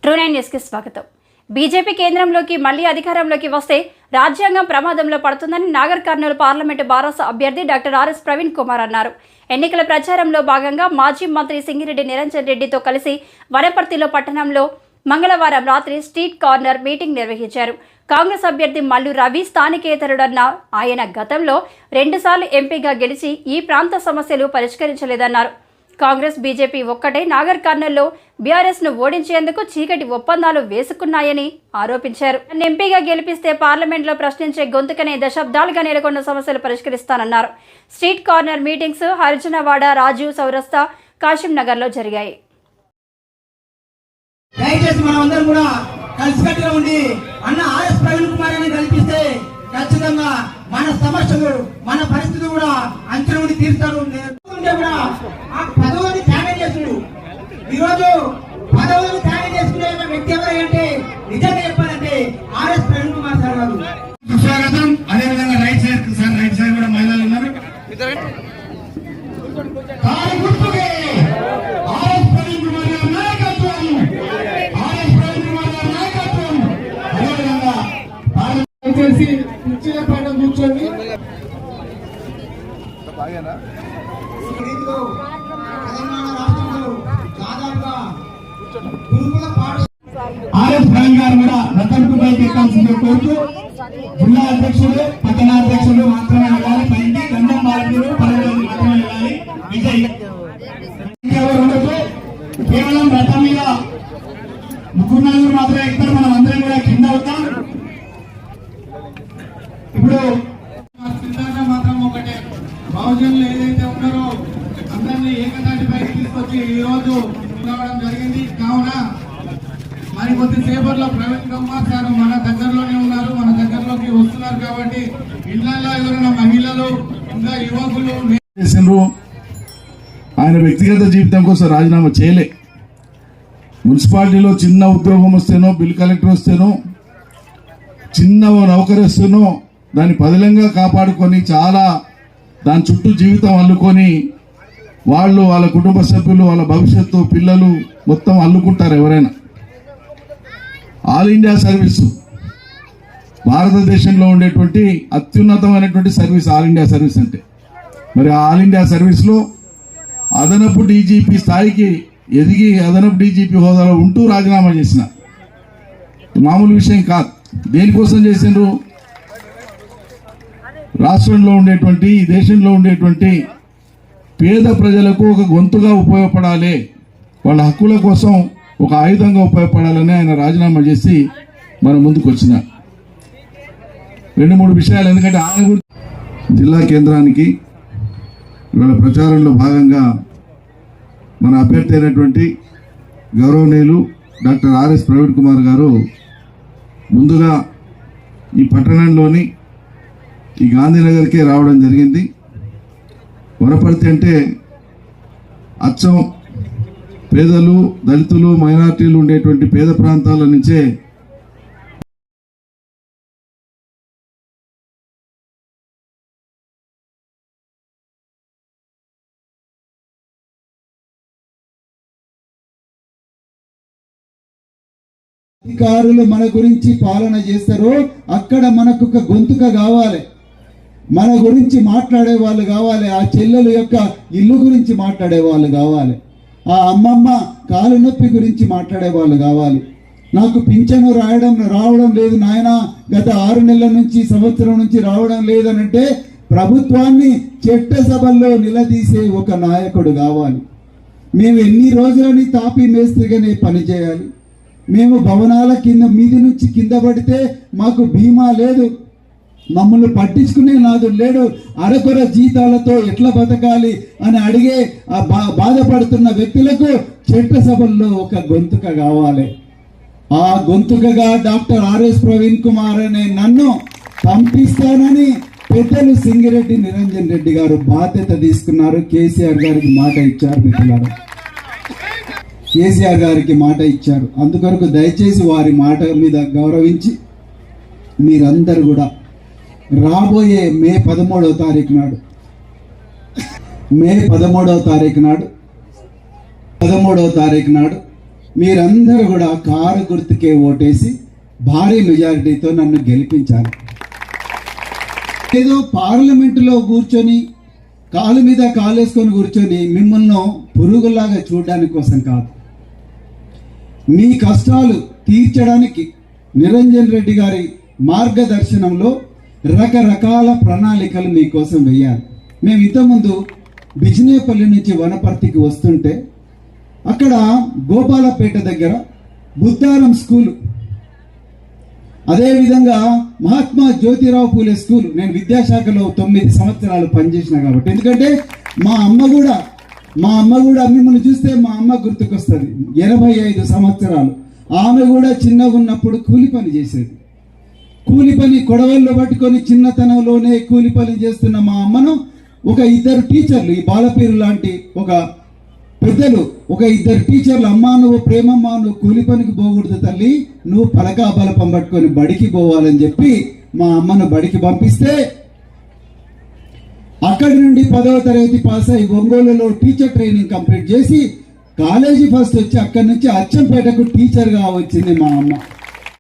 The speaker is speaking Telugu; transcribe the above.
ట్రూ9 న్యూస్కి స్వాగతం. బీజేపీ కేంద్రంలోకి మళ్లీ అధికారంలోకి వస్తే రాజ్యాంగం ప్రమాదంలో పడుతుందని నాగర్ కర్నూలు పార్లమెంటు బారాస అభ్యర్థి డాక్టర్ ఆర్ఎస్ ప్రవీణ్ కుమార్ అన్నారు. ఎన్నికల ప్రచారంలో భాగంగా మాజీ మంత్రి సింగిరెడ్డి నిరంజన్ రెడ్డితో కలిసి వనపర్తిలో పట్టణంలో మంగళవారం రాత్రి స్ట్రీట్ కార్నర్ మీటింగ్ నిర్వహించారు. కాంగ్రెస్ అభ్యర్థి మల్లు రవి స్థానికేతరుడన్న ఆయన గతంలో 2 సార్లు ఎంపీగా గెలిచి ఈ ప్రాంత సమస్యలు పరిష్కరించలేదన్నారు. కాంగ్రెస్ బీజేపీ ఒక్కటే నాగర్ కర్నూల్లో బీఆర్ఎస్ను ఓడించేందుకు చీకటి ఒప్పందాలు వేసుకున్నాయని ఆరోపించారు. ఎంపీగా గెలిపిస్తే పార్లమెంట్లో ప్రశ్నించే గొంతుకనే దశాబ్దాలుగా నెలకొన్న సమస్యలు పరిష్కరిస్తానన్నారు. Street corner meetings Harijanawada, Rajiv Chowrasta, కాశీం నగర్లో జరిగాయి. దయచేసి మనమందరం కూడా కలిసికట్టుగా ఉండి అన్న ఆర్ఎస్ ప్రవీణ్ కుమార్ అని కల్పిస్తే ఖచ్చితంగా మన సమస్యలు, మన పరిస్థితి కూడా అంచనా ఉండి తీరుతారు. కూడా ఆ పదవిని త్యాగం చేస్తున్నాడు. ఈరోజు పదవిని త్యాగం చేసుకునే వ్యక్తి ఎవరంటే నిజంగా చెప్పాలంటే ఆర్ఎస్ ప్రవీణ్ కుమార్ సార్ గారు. స్వాగతం. అదేవిధంగా రైట్ సైడ్ కూడా మహిళలు ఉన్నారు. చేసి కుర్చీల పైన కూర్చొని ఆర్ఎస్ ప్రవీణ్ గారు కూడా రతన్కు పైకి ఎక్కాల్సిందే కోరుతూ జిల్లా అధ్యక్షులు, పట్టణ అధ్యక్షులు మాత్రమే వెళ్ళాలి. పైకి గంధం బాలకులు పదవులు మాత్రమే వెళ్ళాలి. విజయ్ ఉండదు. కేవలం రథం మీద 3-4 మాత్రమే ఎక్కుతారు. మనం అందరం కూడా కింద అవుతాం. ఇప్పుడు సిద్ధాంతం మాత్రం ఒకటే, బహుజనులు ఏదైతే ఉన్నారో అందరినీ ఏకతాటిపైకి తీసుకొచ్చి ఈ రోజు రావడం జరిగింది. కావున మరి కొద్దిసేపట్లో ప్రవీణ్ కుమార్ సార్ మన దగ్గరలోనే ఉన్నారు, మన దగ్గరలోకి వస్తున్నారు. కాబట్టి ఇళ్లలో ఎవరైనా మహిళలు ఇంకా యువకులు ఆయన వ్యక్తిగత జీవితం కోసం రాజీనామా చేయలే. మున్సిపాలిటీలో చిన్న ఉద్యోగం వస్తేనో, బిల్ కలెక్టర్ వస్తేనో, చిన్న నౌకరు వస్తేనో దాన్ని పదిలంగా కాపాడుకొని చాలా దాని చుట్టూ జీవితం అల్లుకొని వాళ్ళు, వాళ్ళ కుటుంబ సభ్యులు, వాళ్ళ భవిష్యత్తు, పిల్లలు మొత్తం అల్లుకుంటారు. ఎవరైనా ఆల్ ఇండియా సర్వీసు భారతదేశంలో ఉండేటువంటి అత్యున్నతమైనటువంటి సర్వీస్ ఆల్ ఇండియా సర్వీస్ అంటే. మరి ఆల్ ఇండియా సర్వీస్లో అదనపు డీజీపీ స్థాయికి ఎదిగి అదనపు డీజీపీ హోదాలో ఉంటూ రాజీనామా చేసిన మామూలు విషయం కాదు. దేనికోసం చేసిండ్రు? రాష్ట్రంలో ఉండేటువంటి, దేశంలో ఉండేటువంటి పేద ప్రజలకు ఒక గొంతుగా ఉపయోగపడాలి, వాళ్ళ హక్కుల కోసం ఒక ఆయుధంగా ఉపయోగపడాలని ఆయన రాజీనామా చేసి మన ముందుకు వచ్చిన 2-3 విషయాలు. ఎందుకంటే ఆయన జిల్లా కేంద్రానికి ఇవాళ ప్రచారంలో భాగంగా మన అభ్యర్థి అయినటువంటి గౌరవనీయులు డాక్టర్ ఆర్ఎస్ ప్రవీణ్ కుమార్ గారు ముందుగా ఈ పట్టణంలోని ఈ గాంధీనగర్కే రావడం జరిగింది. వనపర్తి అంటే అచ్చం పేదలు, దళితులు, మైనార్టీలు ఉండేటువంటి పేద ప్రాంతాల నుంచే అధికారులు మన గురించి పాలన చేస్తారో అక్కడ మనకు ఒక గొంతుక కావాలి, మన గురించి మాట్లాడే వాళ్ళు కావాలి, ఆ చెల్లెల యొక్క ఇల్లు గురించి మాట్లాడే వాళ్ళు కావాలి, ఆ అమ్మమ్మ కాలు నొప్పి గురించి మాట్లాడే వాళ్ళు కావాలి. నాకు పింఛను రావడం లేదు నాయన, గత 6 నెలల నుంచి, సంవత్సరం నుంచి రావడం లేదనంటే ప్రభుత్వాన్ని చట్టసభల్లో నిలదీసే ఒక నాయకుడు కావాలి. మేము ఎన్ని రోజులని తాపీ మేస్త్రిగానే పనిచేయాలి. మేము భవనాల మీది నుంచి కింద పడితే మాకు బీమా లేదు, మమ్మల్ని పట్టించుకునే నాదుడు లేడు, అరకొర జీతాలతో ఎట్లా బతకాలి అని అడిగే బాధపడుతున్న వ్యక్తులకు చట్టసభల్లో ఒక గొంతుక కావాలి. ఆ గొంతుకగా డాక్టర్ ఆర్ఎస్ ప్రవీణ్ కుమార్ అనే నన్ను పంపిస్తానని పెద్దలు సింగిరెడ్డి నిరంజన్ రెడ్డి గారు బాధ్యత తీసుకున్నారు. కేసీఆర్ గారికి మాట ఇచ్చారు. మిత్రులారా, కేసీఆర్ గారికి మాట ఇచ్చారు. అందుకొరకు దయచేసి వారి మాట మీద గౌరవించి మీరందరూ కూడా రాబోయే మే 13వ తారీఖు నాడు 13వ తారీఖు నాడు మీరందరూ కూడా కారు గుర్తుకే ఓటేసి భారీ మెజారిటీతో నన్ను గెలిపించాలి. ఏదో పార్లమెంటులో కూర్చొని కాలు మీద కాలేసుకొని కూర్చొని మిమ్మల్ని పురుగులాగా చూడడానికి కోసం కాదు, మీ కష్టాలు తీర్చడానికి నిరంజన్ రెడ్డి గారి మార్గదర్శనంలో రకరకాల ప్రణాళికలు మీకోసం వేయాలి. మేము ఇంతకుముందు బిజినేపల్లి నుంచి వనపర్తికి వస్తుంటే అక్కడ గోపాలపేట దగ్గర బుద్ధారం స్కూలు, అదేవిధంగా మహాత్మా జ్యోతిరావు పూలే స్కూల్, నేను విద్యాశాఖలో 9 సంవత్సరాలు పనిచేసిన కాబట్టి, ఎందుకంటే మా అమ్మ కూడా మిమ్మల్ని చూస్తే మా అమ్మ గుర్తుకొస్తుంది. 85 సంవత్సరాలు ఆమె కూడా చిన్నగా ఉన్నప్పుడు కూలి పని చేసేది. కూలి పని కొడవల్లో పట్టుకొని చిన్నతనంలోనే కూలి పని చేస్తున్న మా అమ్మను ఒక 2 టీచర్లు, ఈ బాలపేరు లాంటి ఒక పెద్దలు, ఒక 2 టీచర్లు, అమ్మా నువ్వు ప్రేమమ్మా నువ్వు కూలి పనికి పోకూడదు తల్లి, నువ్వు పలకా బలపం పట్టుకొని బడికి పోవాలని చెప్పి మా అమ్మను బడికి పంపిస్తే అక్కడి నుండి 10వ తరగతి పాస్ అయి ఒంగోలులో టీచర్ ట్రైనింగ్ కంప్లీట్ చేసి కాలేజీ ఫస్ట్ వచ్చి అక్కడి నుంచి అచ్చంపేటకు టీచర్గా వచ్చింది మా అమ్మ.